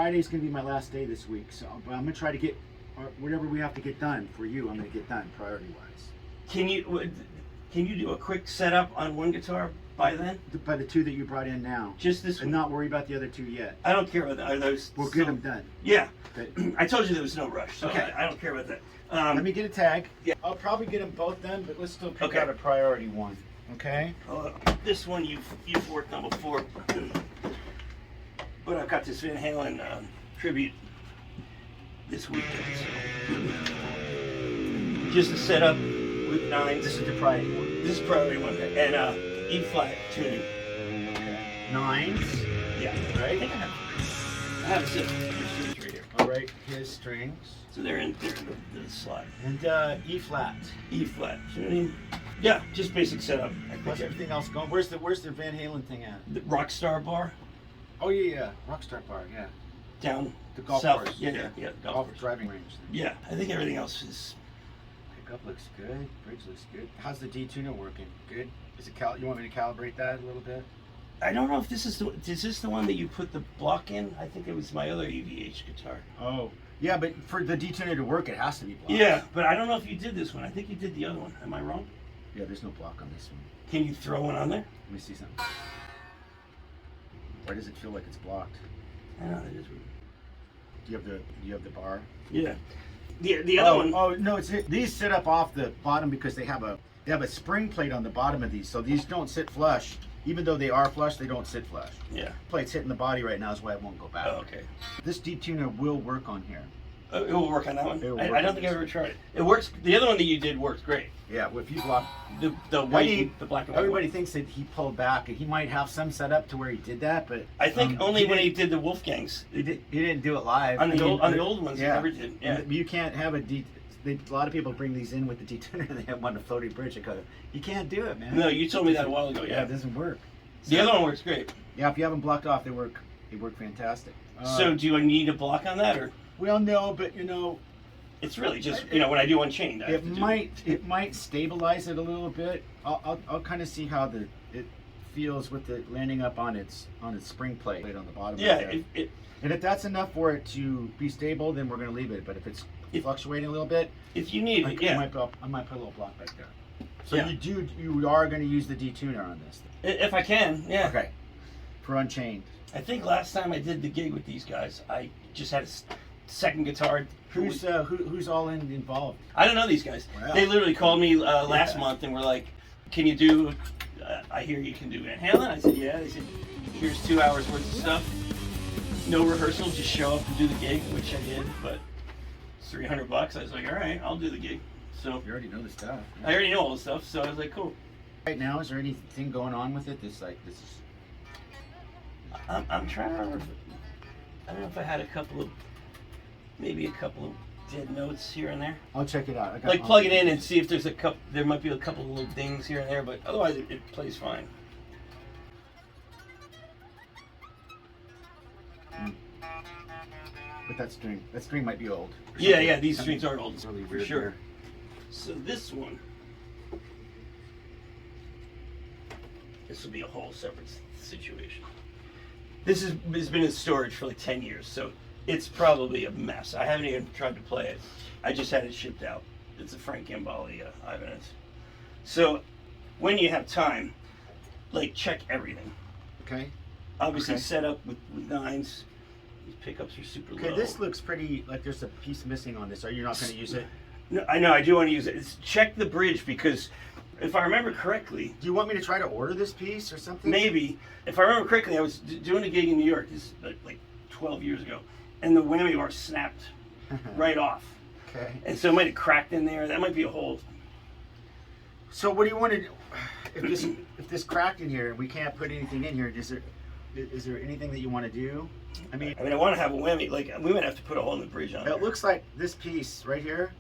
Friday's gonna be my last day this week, so but I'm gonna try to get whatever we have to get done for you. I'm gonna get done priority-wise. Can you do a quick setup on one guitar by then? By the two that you brought in now. Just this and one? not worry about the other two yet. I don't care about that. Are those? We'll get them done. Yeah. Okay. I told you there was no rush, so Okay. I don't care about that. Let me get a tag. Yeah. I'll probably get them both done, but let's still pick Okay. out a priority one. Okay. This one you've worked on before, but I've got this Van Halen tribute this weekend. So. Just to set up with nines. This is the priority one. This is priority one, and E flat tuning. Okay. Nines. Yeah. Right. I think I have a set of strings right here. All right. His strings. So they're in the slide. And E flat. E flat tuning. Yeah, just basic setup. What's everything else going? Where's the Van Halen thing at? The Rockstar bar. Oh yeah, Rockstar Bar. Yeah. Down the golf south. course. Yeah, Golf driving range. Yeah, I think everything else is. Pickup looks good. Bridge looks good. How's the D-tuner working? Good. Is it you want me to calibrate that a little bit? I don't know if this is the one that you put the block in. I think it was my other EVH guitar. Oh. Yeah, but for the D-tuner to work, it has to be blocked. Yeah, but I don't know if you did this one. I think you did the other one. Am I wrong? Yeah, there's no block on this one. Can you throw one on there? Let me see something. Why does it feel like it's blocked? I know it is weird. Do you have the bar? Yeah. The other one. Oh no, these sit up off the bottom because they have a spring plate on the bottom of these, so these don't sit flush. Even though they are flush, they don't sit flush. Yeah. Plate's hitting the body right now is why it won't go back. Oh, okay. This D-tuner will work on here. It will work on that one. I don't think I've ever tried it. It works. The other one that you did works great. Yeah, well, if you block the white, the black and white. Everybody one. thinks that he pulled back. He might have some set up to where he did that, but I think only when he did the Wolfgangs. He didn't do it live. On the old ones, yeah. he never did. Yeah. You can't have a lot of people bring these in with the D-tuner and they have one to floating bridge. You can't do it, man. No, you told me that a while ago. Yeah, it doesn't work. The other one works great. Yeah, if you have them blocked off, they work fantastic. So do I need a block on that, or? Well, no, but it's really just when I do Unchained. It might stabilize it a little bit. I'll kind of see how it feels with it landing up on its spring plate on the bottom. Yeah, and if that's enough for it to be stable, then we're gonna leave it. But if it's fluctuating a little bit, if you need it, yeah, I might put a little block back there. So yeah. you are going to use the D-tuner on this. If I can, yeah. Okay. For Unchained. I think last time I did the gig with these guys, I just had a second guitar. Who's all involved? I don't know these guys. Wow. They literally called me last month and were like, "Can you do? I hear you can do Van Halen." I said, "Yeah." They said, "Here's 2 hours worth of stuff. No rehearsal, just show up and do the gig," which I did. But it's $300. I was like, "All right, I'll do the gig." So you already know the stuff. I already know all the stuff, so I was like, "Cool." Right now, is there anything going on with it? I'm trying to remember. I don't know if I had maybe a couple of dead notes here and there. I'll check it out. Plug it in and see if there's there might be a couple of little dings here and there, but otherwise it plays fine. But that string might be old. Yeah, these strings are old, really for sure. Here. So this one, this will be a whole separate situation. This has been in storage for like 10 years, so it's probably a mess. I haven't even tried to play it. I just had it shipped out. It's a Frank Gambale Ibanez. So when you have time, check everything. Okay. Obviously set up with nines. These pickups are super low. Okay, this looks pretty like there's a piece missing on this. Are you not going to use it? No, I know, I do want to use it. Check the bridge because if I remember correctly... Do you want me to try to order this piece or something? Maybe. If I remember correctly, I was doing a gig in New York, this like 12 years ago, and the whammy bar snapped right off. Okay. And so it might have cracked in there. That might be a hole. So what do you want to do? If this cracked in here and we can't put anything in here, is there anything that you want to do? I mean, I want to have a whammy. We might have to put a hole in the bridge on it. It looks like this piece right here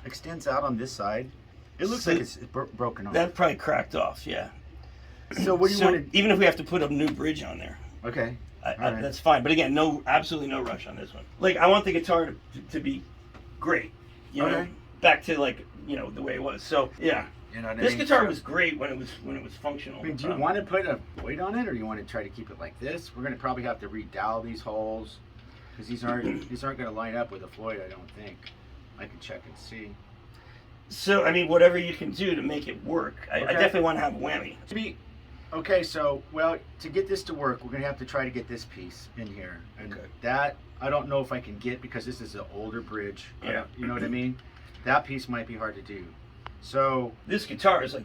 extends out on this side. It looks like it's broken off. That probably cracked off, yeah. So what do you want to... Even if we have to put a new bridge on there. Okay. Right. That's fine. But again, absolutely no rush on this one. I want the guitar to be great. You know, back to the way it was. So yeah. This guitar was great when it was functional. I mean, do you want to put a weight on it, or do you want to try to keep it like this? We're going to probably have to redowel these holes. Because these aren't going to line up with a Floyd, I don't think. I can check and see. So I mean, whatever you can do to make it work. I Okay. definitely want to have a whammy. Okay, so well, to get this to work, we're going to have to try to get this piece in here, and Okay. that I don't know if I can get because this is an older bridge. Yeah. You know what I mean? That piece might be hard to do. So This guitar is like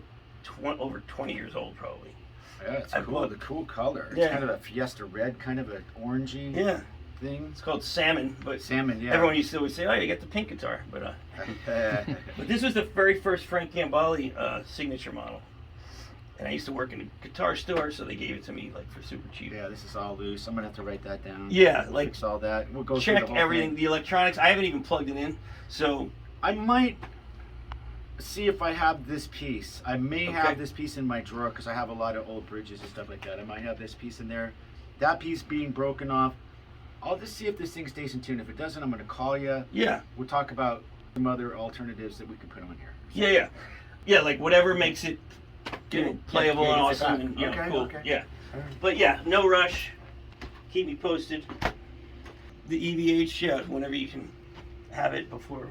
over 20 years old, probably. yeah, it's I cool. bought- The cool color. It's Yeah. kind of a Fiesta red, kind of an orangey Yeah, thing. it's called Salmon, but Salmon, yeah. everyone used to always say, "Oh, you get the pink guitar," but this was the very first Frank Gambale signature model, and I used to work in a guitar store, so they gave it to me like for super cheap. yeah, this is all loose. I'm gonna have to write that down. Yeah, We'll like fix all that. We'll go through check the whole everything, thing. the electronics. I haven't even plugged it in, so I might see if I have this piece. I may Okay. have this piece in my drawer because I have a lot of old bridges and stuff like that. I might have this piece in there. That piece being broken off. I'll just see if this thing stays in tune. If it doesn't, I'm going to call you. yeah, We'll talk about some other alternatives that we can put on here. yeah, like whatever makes it, you know, playable yeah, and gets it awesome back. and you know, Okay, cool. okay. Yeah, All right. but yeah, no rush. Keep me posted. The EVH, yeah, whenever you can have it before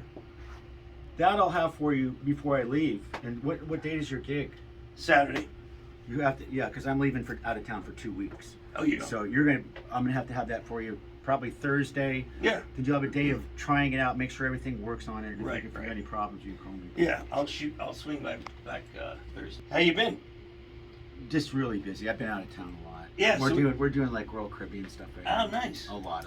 That I'll have for you before I leave. And what date is your gig? Saturday. You have to, yeah, because I'm leaving for out of town for 2 weeks. Oh, you know. So I'm gonna have that for you probably Thursday. Yeah, Did you have a day of trying it out, make sure everything works on it? And Right, if you right. have any problems, you call me. yeah. I'll swing back Thursday. How you been? Just really busy. I've been out of town a lot. Yeah, we're so- doing like Royal Caribbean stuff right Oh, now. nice. A lot.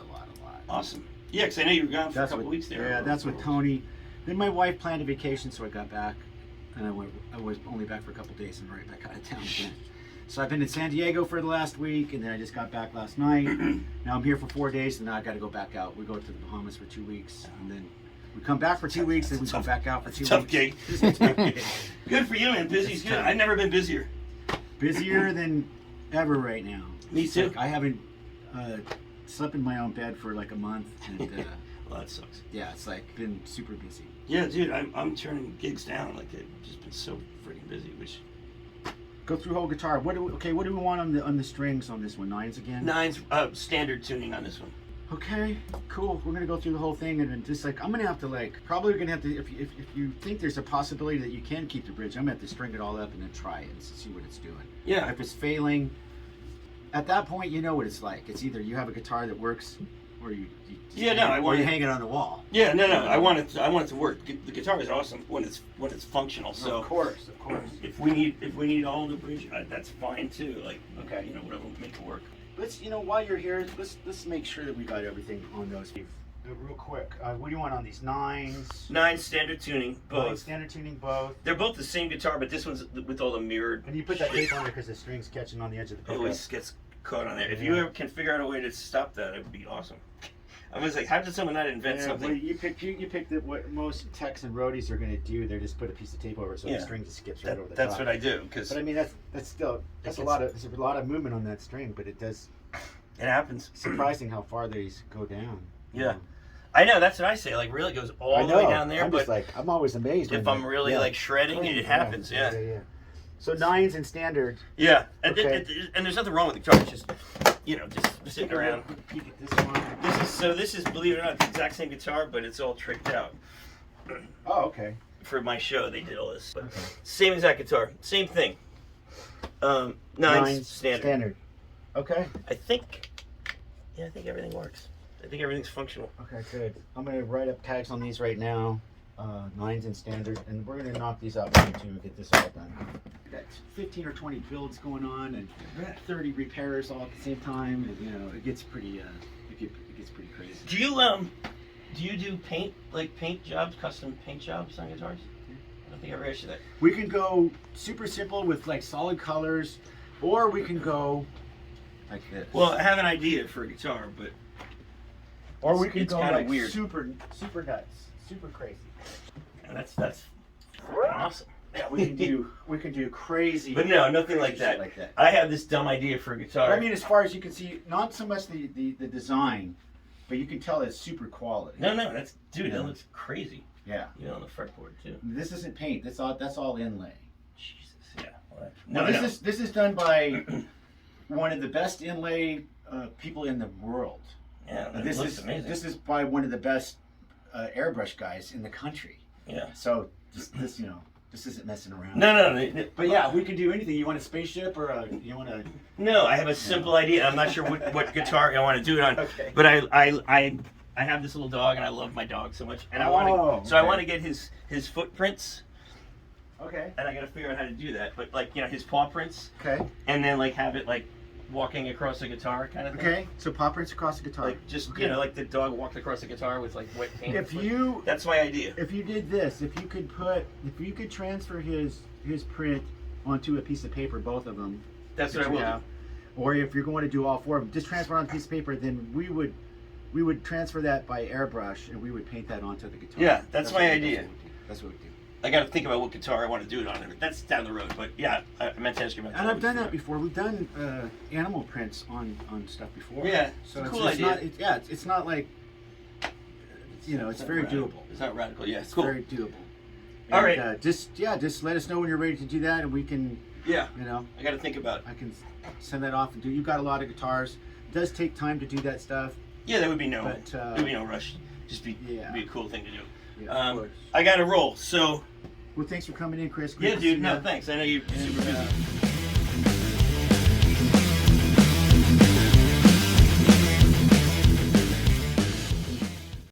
Awesome. Yeah, because I know you were gone for a That's couple what, weeks there. yeah, that's with Tony. Then my wife planned a vacation, so I got back, and I was only back for a couple days and right back out of town again. So I've been in San Diego for the last week, and then I just got back last night. Now I'm here for 4 days, and now I got to go back out. We go to the Bahamas for 2 weeks, and then we come back for 2 weeks, and we go back out for 2 weeks. Tough gig. This is a tough gig. Good for you, man. Busy's It's good. tough. I've never been busier. Busier than ever right now. Me It's too. like I haven't slept in my own bed for like a month, and Well, that sucks. yeah, it's like been super busy. Yeah, dude, I'm turning gigs down. Like I've just been so freaking busy. Which Go through whole guitar. What do we want on the strings on this one? Nines again? nine's standard tuning on this one. Okay, cool. We're gonna go through the whole thing, and then just like I'm gonna have to probably gonna have to if you think there's a possibility that you can keep the bridge, I'm gonna have to string it all up and then try it and see what it's doing. Yeah. If it's failing, at that point you know what it's like. It's either you have a guitar that works, or you Yeah, no, I or want you it- hang it on the wall. Yeah, no. I want it to work. The guitar is awesome when it's functional. So of course. if we need all the bridge, that's fine too. Like Okay. you know, whatever will make it work. Let's while you're here, let's make sure that we got everything on those. Real quick, what do you want on these nines? Nine standard tuning, Both both. standard tuning, both. They're both the same guitar, but this one's with all the mirrored. And you put that tape on there because the string's catching on the edge of the pickup. Always gets caught on there. If you Yeah. ever can figure out a way to stop that, it would be awesome. I was like, how did someone not invent Yeah, something? well, you picked what most techs and roadies are going to do. They just put a piece of tape over it so Yeah. the string just skips right over the That's top. what I do because But I mean that's still It's- a lot of movement on that string, but it does it happens. surprising how far these go down. Yeah. I know, that's what I say. Like, really goes all I the way know. down there. I'm But just like I'm always amazed if when I'm really like shredding it, it happens. Yeah. So nines and standard. Yeah. And, Okay. and there's nothing wrong with the guitar. It's just, you know, just sitting around. Peek at this one. This is, believe it or not, the exact same guitar, but it's all tricked out. Oh, okay. For my show, they did all this. But Okay. same exact guitar. Same thing. Nines standard. Okay. I think everything works. I think everything's functional. Okay, good. I'm gonna write up tags on these right now. Nines and standard, and we're gonna knock these out too and get this all done. Got 15 or 20 builds going on, and 30 repairs all at the same time, and you know it gets pretty it gets pretty crazy. Do you do paint jobs, custom paint jobs on guitars? I don't think I ever asked you that. We can go super simple with like solid colors, or we can go like this. Well, I have an idea for a guitar, but or we can it's go kinda like weird. super nuts, super crazy. and that's awesome. Yeah, we can do crazy. But no, nothing crazy like shit that. Like that. I have this dumb idea for a guitar. I mean, as far as you can see, not so much the design, but you can tell it's super quality. no, that's dude. Yeah. That looks crazy. Yeah. You know, on the fretboard too. This isn't paint. That's all inlay. Jesus. Yeah. Well, No, this is done by one of the best inlay people in the world. Yeah, And it looks amazing. This is probably one of the best airbrush guys in the country. Yeah. So this you know, this isn't messing around. No. But yeah, we can do anything. You want a spaceship or you want a? No, I have a simple idea. I'm not sure what guitar I want to do it on. Okay. But I have this little dog, and I love my dog so much, and I want to. So I want to get his footprints. Okay. And I got to figure out how to do that. But like his paw prints. Okay. And then like have it like walking across the guitar kind of thing. Okay. So paw prints across the guitar. Like just okay. Like the dog walked across the guitar with like wet paint. That's my idea. If you did this, if you could transfer his print onto a piece of paper, both of them. That's what I will do. Or if you're going to do all four of them, just transfer on a piece of paper. Then we would transfer that by airbrush, and we would paint that onto the guitar. Yeah, that's my idea. That's what we do. I got to think about what guitar I want to do it on. That's down the road, but yeah, I meant to ask you about that. And I've done that before. We've done animal prints on stuff before. Yeah, so it's a cool idea. It's not like, you know, it's very doable. It's not radical. Yeah, it's cool. very doable. All right. Just let us know when you're ready to do that, and we can. Yeah. You know. I got to think about it. I can send that off and do. You've got a lot of guitars. It does take time to do that stuff. Yeah, there would be no rush. Just be a cool thing to do. Yeah, of course. I got to roll. So. Well, thanks for coming in, Chris. Yeah, dude. No, thanks. I know you're super busy.